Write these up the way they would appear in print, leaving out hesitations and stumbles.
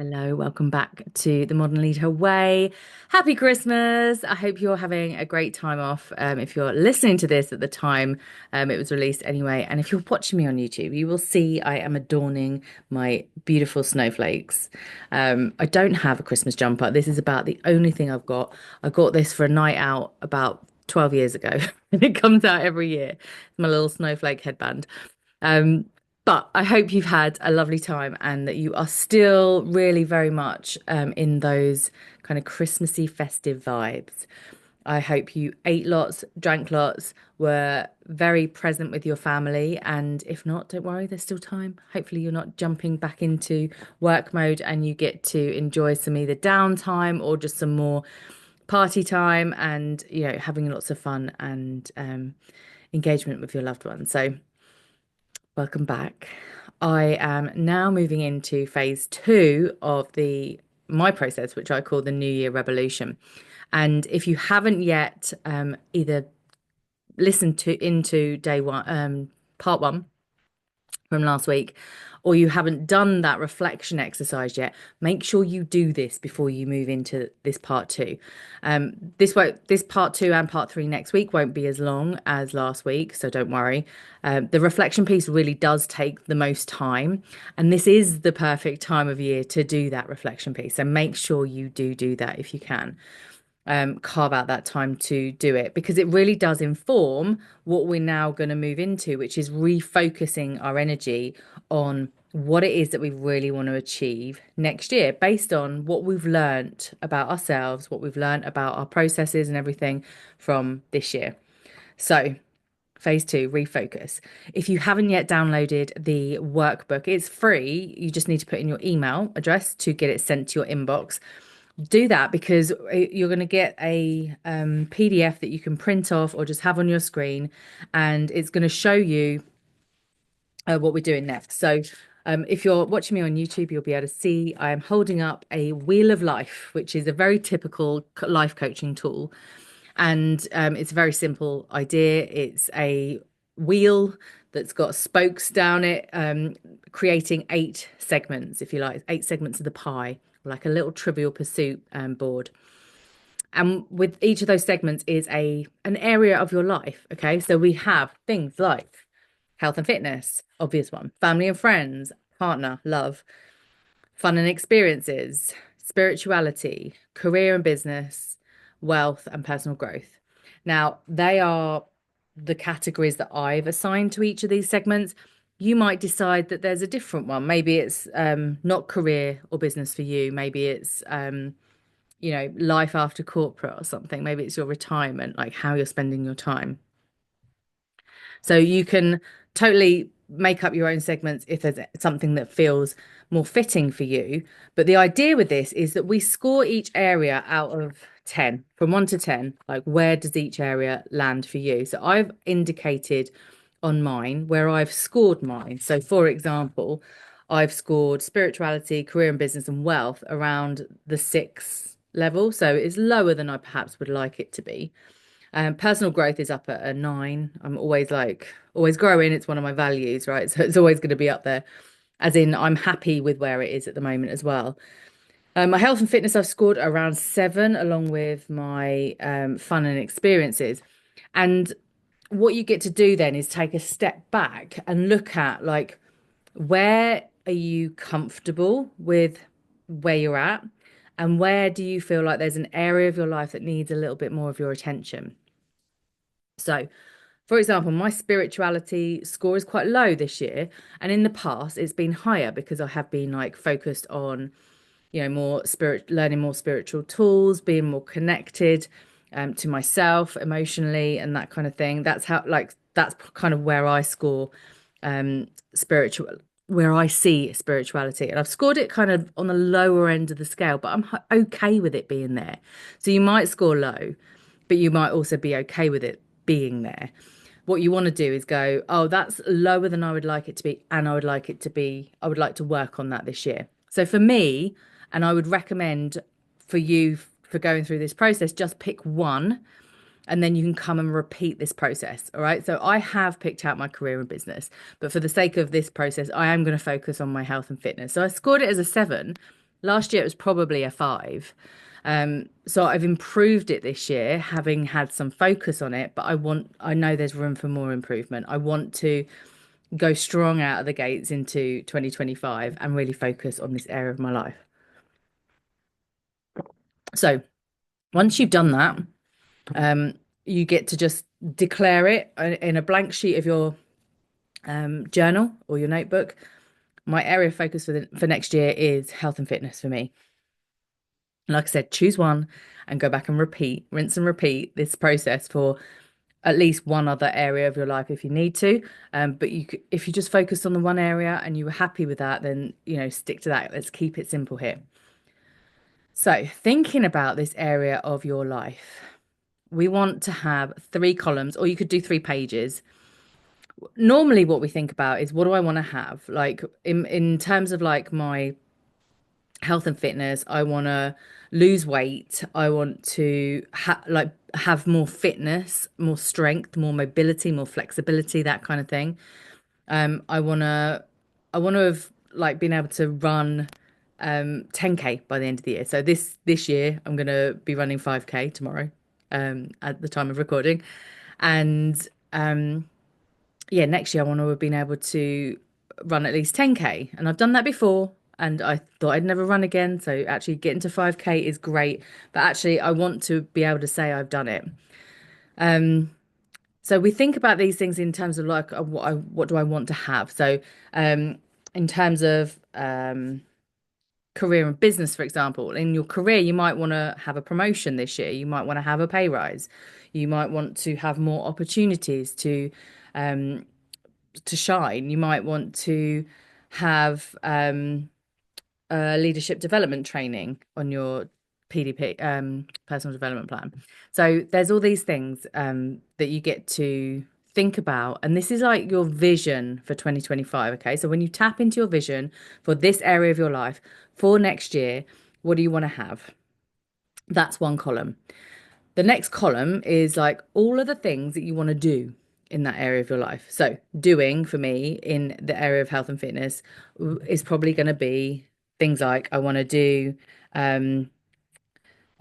Hello, welcome back to the Modern Leader Way. Happy Christmas. I hope you're having a great time off. If you're listening to this at the time it was released anyway, and if you're watching me on YouTube, you will see I am adorning my beautiful snowflakes. I don't have a Christmas jumper. This is about the only thing I've got. I got this for a night out about 12 years ago, and it comes out every year. It's my little snowflake headband. Um, but I hope you've had a lovely time and that you are still really very much in those kind of Christmassy festive vibes. I hope you ate lots, drank lots, were very present with your family. And if not, don't worry, there's still time. Hopefully, you're not jumping back into work mode and you get to enjoy some either downtime or just some more party time and, having lots of fun and engagement with your loved ones. So, welcome back. I am now moving into phase two of the my process, which I call the New Year Rebelution. And if you haven't yet either listened to into day one, part one from last week, or you haven't done that reflection exercise yet, make sure you do this before you move into this part two. This part two and part three next week won't be as long as last week, so don't worry. The reflection piece really does take the most time, and this is the perfect time of year to do that reflection piece. So make sure you do that if you can carve out that time to do it because it really does inform what we're now going to move into, which is refocusing our energy on what it is that we really want to achieve next year based on what we've learnt about ourselves, what we've learnt about our processes and everything from this year. So, phase two, refocus. If you haven't yet downloaded the workbook, it's free. You just need to put in your email address to get it sent to your inbox. Do that because you're going to get a PDF that you can print off or just have on your screen, and it's going to show you what we're doing next. So, if you're watching me on YouTube, you'll be able to see I am holding up a wheel of life, which is a very typical life coaching tool. And it's a very simple idea. It's a wheel that's got spokes down it, creating 8 segments, if you like, 8 segments of the pie, like a little Trivial Pursuit board. And with each of those segments is an area of your life. Okay, so we have things like health and fitness, obvious one, family and friends, partner, love, fun and experiences, spirituality, career and business, wealth, and personal growth. Now, they are the categories that I've assigned to each of these segments. You might decide that there's a different one. Maybe it's not career or business for you. Maybe it's, life after corporate or something. Maybe it's your retirement, like how you're spending your time. So you can totally make up your own segments if there's something that feels more fitting for you. But the idea with this is that we score each area out of 10, from 1 to 10, like where does each area land for you? So I've indicated on mine where I've scored mine. So for example, I've scored spirituality, career and business and wealth around the 6 level. So it's lower than I perhaps would like it to be. Personal growth is up at a 9. I'm always growing. It's one of my values, right? So it's always going to be up there, as in I'm happy with where it is at the moment as well. My health and fitness, I've scored around 7, along with my fun and experiences. And what you get to do then is take a step back and look at like, where are you comfortable with where you're at? And where do you feel like there's an area of your life that needs a little bit more of your attention? So, for example, my spirituality score is quite low this year. And in the past, it's been higher because I have been like focused on, more learning more spiritual tools, being more connected to myself emotionally and that kind of thing. That's kind of where I score spiritual, where I see spirituality. And I've scored it kind of on the lower end of the scale, but I'm okay with it being there. So you might score low, but you might also be okay with it being there. What you want to do is go, oh, that's lower than I would like it to be, and I would like to work on that this year. So for me, and I would recommend for you for going through this process, just pick one and then you can come and repeat this process. All right. So I have picked out my career and business, but for the sake of this process, I am going to focus on my health and fitness. So I scored it as a 7, Last year it was probably a five. So I've improved it this year, having had some focus on it, but I know there's room for more improvement. I want to go strong out of the gates into 2025 and really focus on this area of my life. So once you've done that, um, you get to just declare it in a blank sheet of your journal or your notebook. My area of focus for next year is health and fitness for me. Like I said, choose one and go back and repeat, rinse and repeat this process for at least one other area of your life if you need to. But if you just focused on the one area and you were happy with that, then stick to that. Let's keep it simple here. So, thinking about this area of your life, we want to have three columns, or you could do 3 pages. Normally, what we think about is what do I want to have? Like in terms of like my health and fitness, I want to lose weight. I want to have more fitness, more strength, more mobility, more flexibility, that kind of thing. I want to have like been able to run 10K by the end of the year. So this year I'm going to be running 5K tomorrow at the time of recording. And yeah, next year I want to have been able to run at least 10K. And I've done that before and I thought I'd never run again. So actually getting to 5K is great. But actually I want to be able to say I've done it. So we think about these things in terms of like what do I want to have? So in terms of career and business, for example, in your career, you might want to have a promotion this year. You might want to have a pay rise. You might want to have more opportunities um, to shine. You might want to have leadership development training on your PDP, personal development plan. So there's all these things that you get to think about. And this is like your vision for 2025. Okay. So when you tap into your vision for this area of your life for next year, what do you want to have? That's one column. The next column is like all of the things that you want to do in that area of your life. So, doing for me in the area of health and fitness is probably going to be things like um, I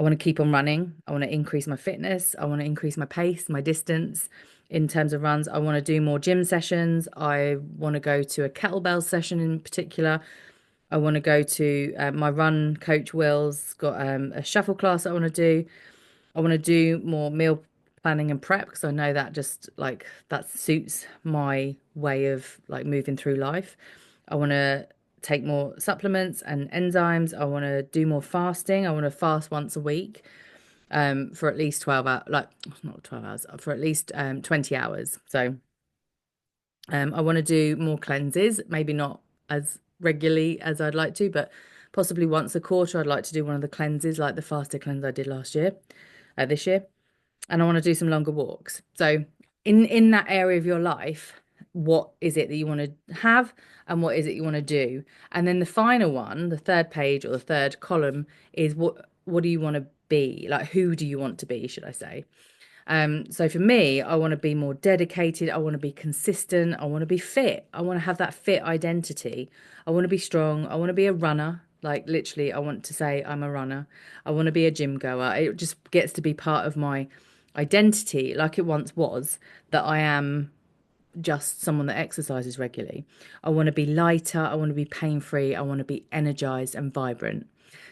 want to keep on running. I want to increase my fitness. I want to increase my pace, my distance in terms of runs. I want to do more gym sessions. I want to go to a kettlebell session in particular. I want to go to my run coach Will's got a shuffle class that I want to do. I want to do more meal planning and prep because I know that just like that suits my way of like moving through life. I want to take more supplements and enzymes. I want to do more fasting. I want to fast once a week for at least 12 hours, like not 12 hours, for at least 20 hours. So I want to do more cleanses, maybe not as regularly as I'd like to, but possibly once a quarter. I'd like to do one of the cleanses like the faster cleanse I did this year, and I want to do some longer walks. So in that area of your life, what is it that you want to have and what is it you want to do? And then the final one, the third page or the third column is what do you want to be? Like who do you want to be, should I say? So for me, I want to be more dedicated. I want to be consistent. I want to be fit. I want to have that fit identity. I want to be strong. I want to be a runner. Like literally, I want to say I'm a runner. I want to be a gym goer. It just gets to be part of my identity, like it once was, that I am just someone that exercises regularly. I want to be lighter. I want to be pain free. I want to be energized and vibrant.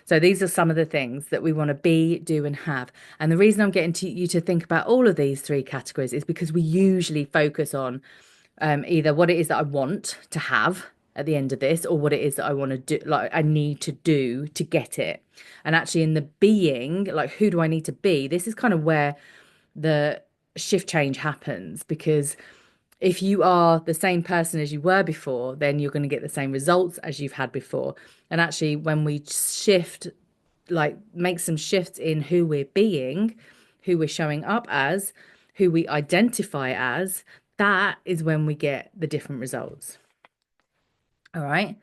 So these are some of the things that we want to be, do, and have. And the reason I'm getting you to think about all of these three categories is because we usually focus on either what it is that I want to have at the end of this, or what it is that I want to do, like I need to do to get it. And actually, in the being, like who do I need to be? This is kind of where the shift change happens because if you are the same person as you were before, then you're going to get the same results as you've had before. And actually, when we shift, like make some shifts in who we're being, who we're showing up as, who we identify as, that is when we get the different results. All right.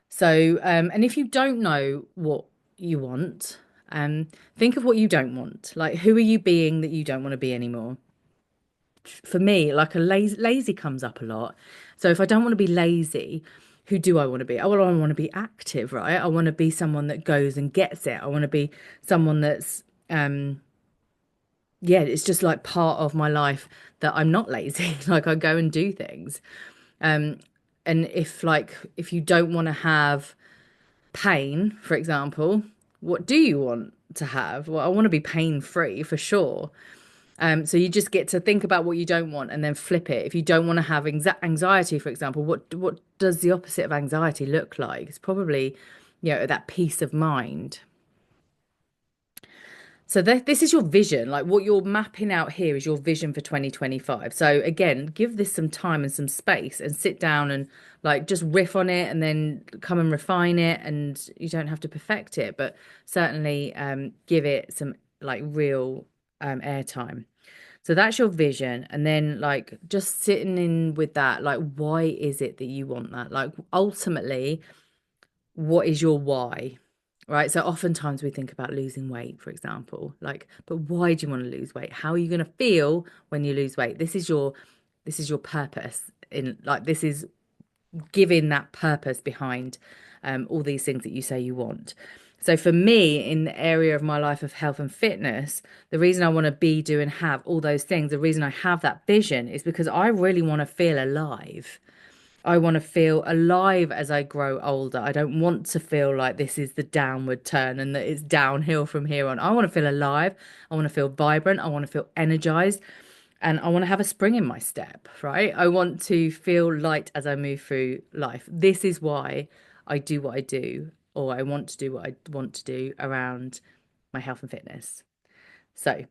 So, and if you don't know what you want, think of what you don't want. Like, who are you being that you don't want to be anymore? For me, like a lazy comes up a lot. So if I don't want to be lazy, who do I want to be? Oh, well, I want to be active, right? I want to be someone that goes and gets it. I want to be someone that's, yeah, it's just like part of my life that I'm not lazy. Like I go and do things. Um, and if you don't want to have pain, for example, what do you want to have? Well, I want to be pain free for sure. So you just get to think about what you don't want and then flip it. If you don't want to have anxiety, for example, what does the opposite of anxiety look like? It's probably, that peace of mind. So this is your vision. Like what you're mapping out here is your vision for 2025. So again, give this some time and some space and sit down and like just riff on it and then come and refine it. And you don't have to perfect it, but certainly give it some like real airtime. So that's your vision. And then like just sitting in with that, like why is it that you want that? Like ultimately, what is your why? Right. So oftentimes we think about losing weight, for example. Like, but why do you want to lose weight? How are you going to feel when you lose weight? This is your purpose in like this is giving that purpose behind all these things that you say you want. So for me, in the area of my life of health and fitness, the reason I want to be, do, and have all those things, the reason I have that vision is because I really want to feel alive. I want to feel alive as I grow older. I don't want to feel like this is the downward turn and that it's downhill from here on. I want to feel alive. I want to feel vibrant. I want to feel energized. And I want to have a spring in my step, right? I want to feel light as I move through life. This is why I do what I do, or I want to do what I want to do around my health and fitness. So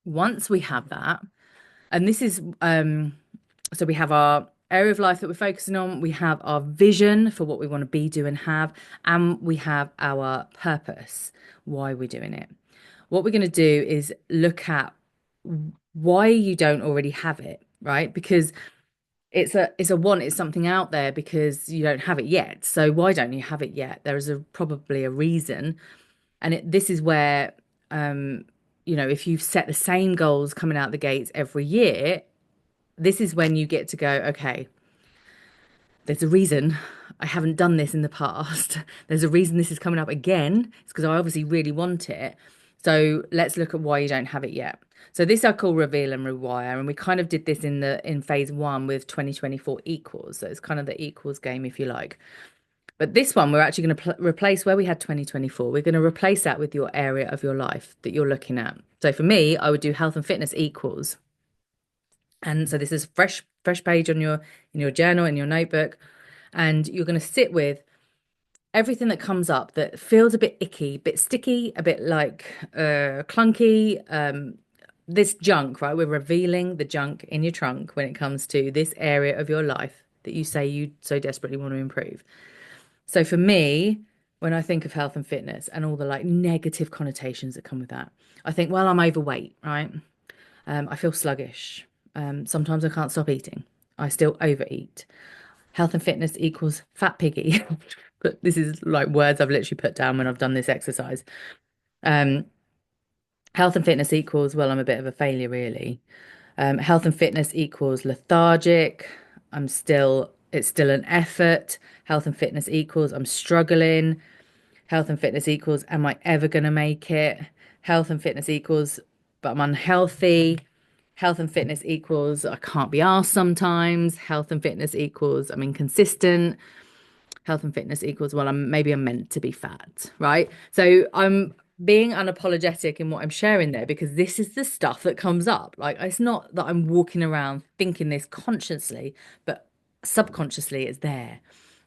once we have that, and this is so we have our area of life that we're focusing on, we have our vision for what we want to be, do, and have, and we have our purpose, why we're doing it. What we're going to do is look at why you don't already have it, right? Because it's a want, it's something out there because you don't have it yet. So why don't you have it yet? There is probably a reason. And this is where if you've set the same goals coming out the gates every year, this is when you get to go, okay, there's a reason I haven't done this in the past. There's a reason this is coming up again. It's because I obviously really want it. So let's look at why you don't have it yet. So this I call reveal and rewire, and we kind of did this in phase one with 2024 equals. So it's kind of the equals game, if you like. But this one, we're actually going to replace where we had 2024. We're going to replace that with your area of your life that you're looking at. So for me, I would do health and fitness equals. And so this is fresh page on your in your journal, in your notebook, and you're going to sit with everything that comes up that feels a bit icky, a bit sticky, a bit like clunky. This junk, right? We're revealing the junk in your trunk when it comes to this area of your life that you say you so desperately want to improve. So for me, when I think of health and fitness and all the like negative connotations that come with that, I think, well, I'm overweight, right? I feel sluggish. Sometimes I can't stop eating. I still overeat. Health and fitness equals fat piggy. But this is like words I've literally put down when I've done this exercise. Um, Health and fitness equals, well, I'm a bit of a failure, really. Health and fitness equals lethargic. It's still an effort. Health and fitness equals, I'm struggling. Health and fitness equals, am I ever going to make it? Health and fitness equals, but I'm unhealthy. Health and fitness equals, I can't be asked sometimes. Health and fitness equals, I'm inconsistent. Health and fitness equals, well, I'm meant to be fat, right? So I'm being unapologetic in what I'm sharing there because this is the stuff that comes up. Like it's not that I'm walking around thinking this consciously, but subconsciously it's there.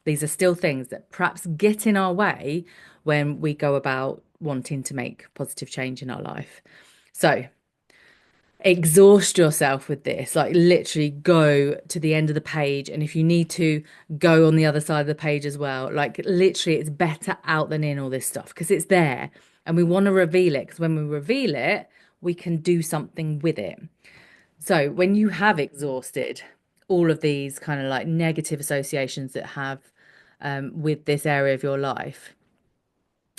These are still things that perhaps get in our way when we go about wanting to make positive change in our life. So exhaust yourself with this, like literally go to the end of the page. And if you need to go on the other side of the page as well, like literally it's better out than in all this stuff because it's there and we want to reveal it because when we reveal it, we can do something with it. So when you have exhausted all of these kind of like negative associations that have with this area of your life,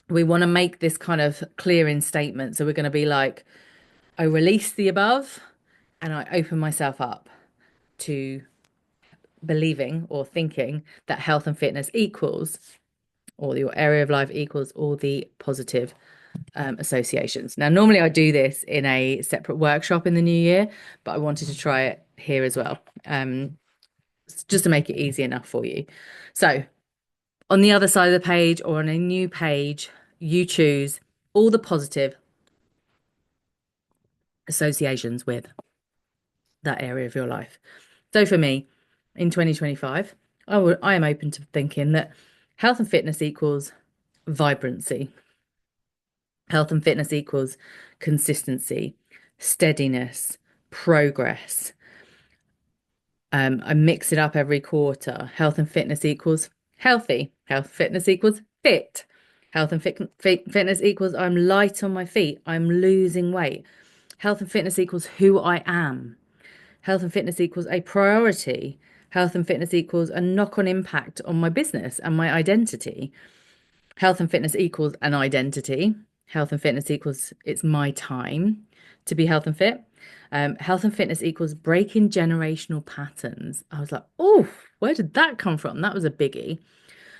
we want to make this kind of clearing statement. So we're going to be like, I release the above and I open myself up to believing or thinking that health and fitness equals, or your area of life equals, all the positive associations. Now, normally I do this in a separate workshop in the new year, but I wanted to try it here as well, just to make it easy enough for you. So, on the other side of the page or on a new page, you choose all the positive associations with that area of your life. So for me, in 2025, I am open to thinking that health and fitness equals vibrancy. Health and fitness equals consistency, steadiness, progress. I mix it up every quarter. Health and fitness equals healthy. Health fitness equals fit. Health and fitness equals I'm light on my feet. I'm losing weight. Health and fitness equals who I am. Health and fitness equals a priority. Health and fitness equals a knock-on impact on my business and my identity. Health and fitness equals an identity. Health and fitness equals it's my time to be health and fit. Health and fitness equals breaking generational patterns. I was like, oh, where did that come from? That was a biggie.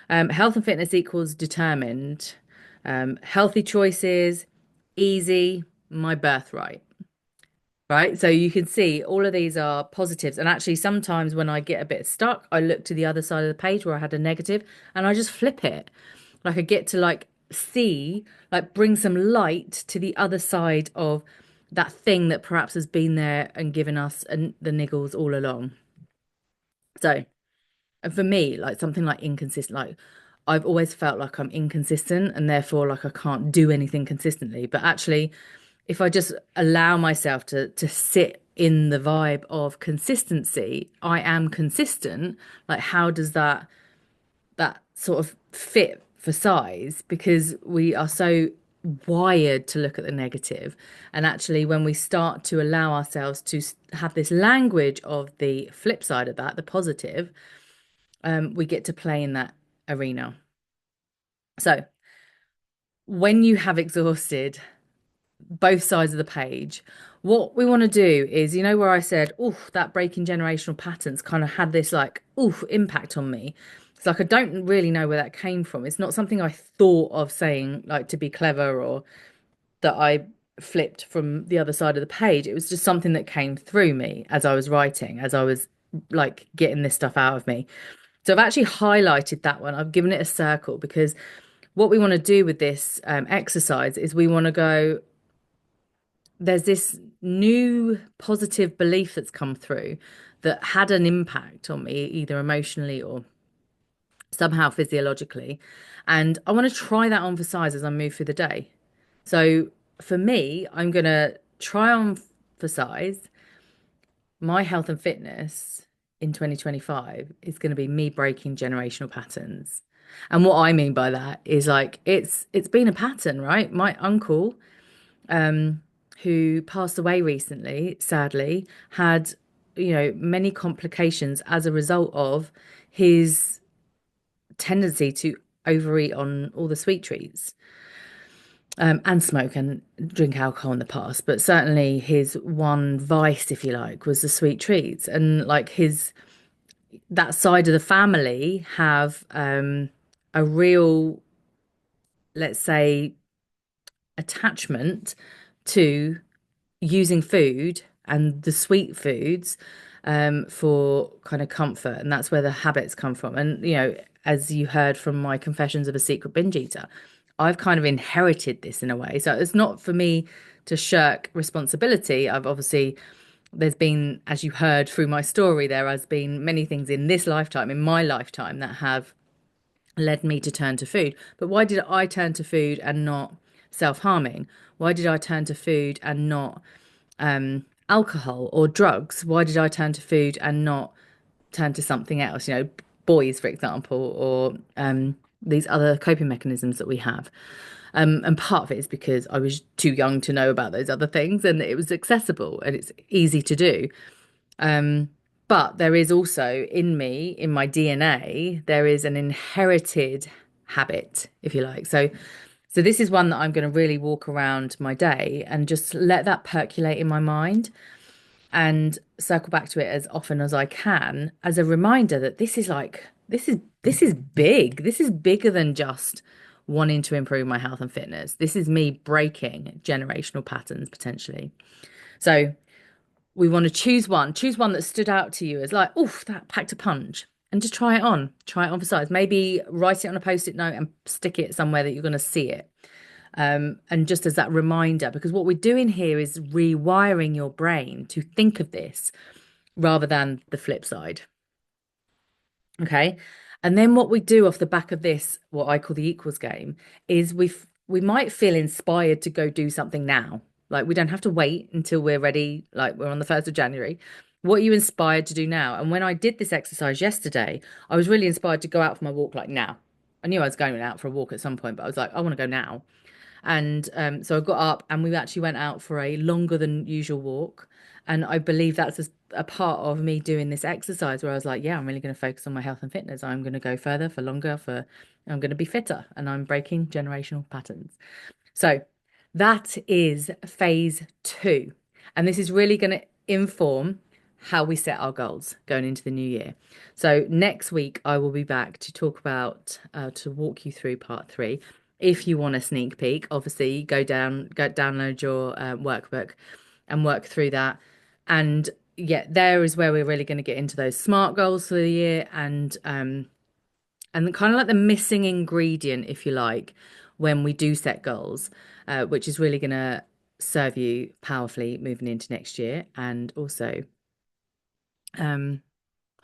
Health and fitness equals determined. Healthy choices, easy, my birthright. Right. So you can see all of these are positives. And actually, sometimes when I get a bit stuck, I look to the other side of the page where I had a negative and I just flip it. Like I get to like see, like bring some light to the other side of that thing that perhaps has been there and given us the niggles all along. So, and for me, like something like inconsistent, like I've always felt like I'm inconsistent and therefore like I can't do anything consistently. But actually, if I just allow myself to sit in the vibe of consistency, I am consistent. Like, how does that sort of fit for size? Because we are so wired to look at the negative. And actually, when we start to allow ourselves to have this language of the flip side of that, the positive, we get to play in that arena. So when you have exhausted both sides of the page, what we want to do is, where I said, oh, that breaking generational patterns kind of had this like, oh, impact on me. It's like I don't really know where that came from. It's not something I thought of saying like to be clever or that I flipped from the other side of the page. It was just something that came through me as I was writing, as I was like getting this stuff out of me. So I've actually highlighted that one. I've given it a circle because what we want to do with this exercise is we want to go, there's this new positive belief that's come through that had an impact on me, either emotionally or somehow physiologically. And I want to try that on for size as I move through the day. So for me, I'm going to try on for size my health and fitness in 2025 is going to be me breaking generational patterns. And what I mean by that is like it's been a pattern, right? My uncle who passed away recently, sadly, had, many complications as a result of his tendency to overeat on all the sweet treats, and smoke and drink alcohol in the past. But certainly his one vice, if you like, was the sweet treats. And like that side of the family have a real, let's say, attachment to using food and the sweet foods for kind of comfort. And that's where the habits come from. And, as you heard from my Confessions of a Secret Binge Eater, I've kind of inherited this in a way. So it's not for me to shirk responsibility. I've obviously, there's been, as you heard through my story, there has been many things in this lifetime, in my lifetime, that have led me to turn to food. But why did I turn to food and not self-harming? Why did I turn to food and not alcohol or drugs? Why did I turn to food and not turn to something else? Boys, for example, or these other coping mechanisms that we have. And part of it is because I was too young to know about those other things and it was accessible and it's easy to do. But there is also in me, in my DNA, there is an inherited habit, if you like. So this is one that I'm going to really walk around my day and just let that percolate in my mind. and circle back to it as often as I can as a reminder that this is big. This is bigger than just wanting to improve my health and fitness. This is me breaking generational patterns potentially. So we want to choose one that stood out to you as like, oof, that packed a punch. And just try it on for size. Maybe write it on a post-it note and stick it somewhere that you're going to see it. And just as that reminder, because what we're doing here is rewiring your brain to think of this rather than the flip side. Okay. And then what we do off the back of this, what I call the equals game, is we might feel inspired to go do something now. Like we don't have to wait until we're ready, like we're on the 1st of January. What are you inspired to do now? And when I did this exercise yesterday, I was really inspired to go out for my walk like now. I knew I was going out for a walk at some point, but I was like, I want to go now. And so I got up and we actually went out for a longer than usual walk. And I believe that's a part of me doing this exercise where I was like, yeah, I'm really going to focus on my health and fitness. I'm going to go further for longer, I'm going to be fitter and I'm breaking generational patterns. So that is phase two. And this is really going to inform how we set our goals going into the new year. So next week, I will be back to talk about, to walk you through part three. If you want a sneak peek, obviously go download your workbook and work through that. And yeah, there is where we're really going to get into those SMART goals for the year and kind of like the missing ingredient, if you like, when we do set goals, which is really going to serve you powerfully moving into next year and also um,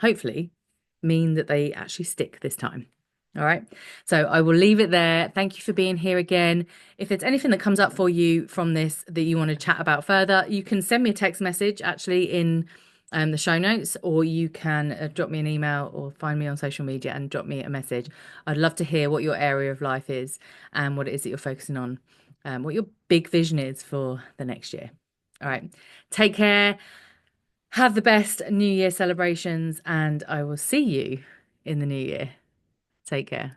hopefully mean that they actually stick this time. All right. So I will leave it there. Thank you for being here again. If there's anything that comes up for you from this that you want to chat about further, you can send me a text message actually in the show notes, or you can drop me an email or find me on social media and drop me a message. I'd love to hear what your area of life is and what it is that you're focusing on, what your big vision is for the next year. All right. Take care. Have the best New Year celebrations, and I will see you in the new year. Take care.